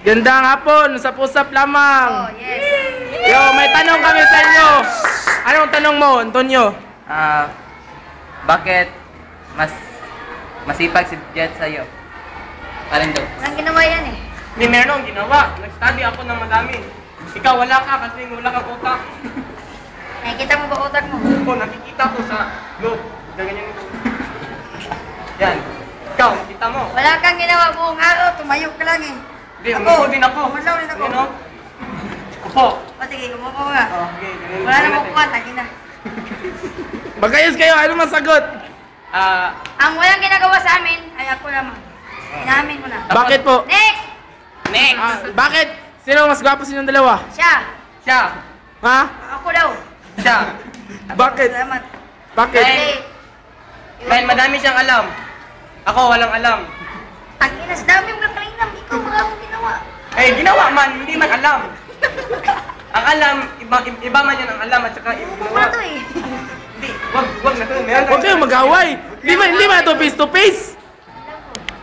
Gandang hapon, usap-usap lamang. Oh, yes. Yo, may tanong kami sa inyo. Anong tanong mo, Antonio? Bakit masipag si Jet sa'yo? Alin daw? Walang ginawa yan eh. Hindi, meron akong ginawa. Nag-study ako ng madami. Ikaw wala ka kasi wala kang utak. Nakikita mo ba utak mo? Ako, nakikita ko sa loob. Ganyan ito. Yan. Ikaw, nakita mo. Wala kang ginawa buong araw, tumayo ka lang eh. Hindi, umupo din ako. Umalaw din ako. Ano? Upo. O sige, umupo nga. Okay, ganyan. Wala na makuha, tagi na. Magkayos kayo, ano masagot? Ang walang ginagawa sa amin ay ako lamang. Inamin ko na. Bakit po? Next! Next! Bakit? Sino mas gwapo sa inyong dalawa? Siya! Siya! Ha? Ako daw. Siya! Bakit? Salamat. Bakit? Eh, dahil madami siyang alam. Ako, walang alam. Ang inas dami mo lang kalinam. Ikaw mga akong ginawa. Eh, ginawa man, hindi man alam. Ang alam, iba man yan ang alam at saka yung Umupo ginawa. na to eh. Hindi, wag na to. Meron Huwag kayong mag-away. Hindi man ito face to face.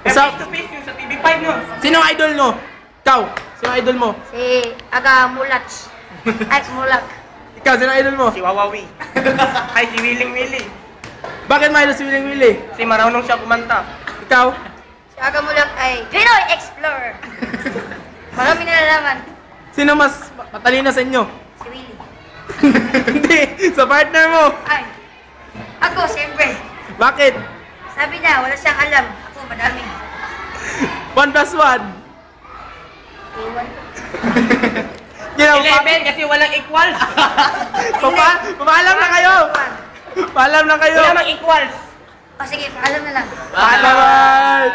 Face to face yung sa TV5 no. Sino ang idol mo? Ikaw, sino ang idol mo? Si Aga Mulach. Ay, Mulak. Ikaw, sino ang idol mo? Si Wawawi. Ay, si Willing Willy. Bakit may idol si Willing Willy? Si marunong siya kumanta. Ikaw? Si Aga Mulak ay Pinoy Explorer. Marami nalalaman. Sino mas matalino sa inyo? Si Willie. Hindi, sa partner mo. Ay, ako siyempre. Bakit? Sabi niya, wala siyang alam. Ako, madami. 1 plus 1. Iwan. Ginawa 11 kasi walang equals. Paalam na kayo. Paalam na kayo. Wala mang equals. O sige, paalam na lang. Paalam.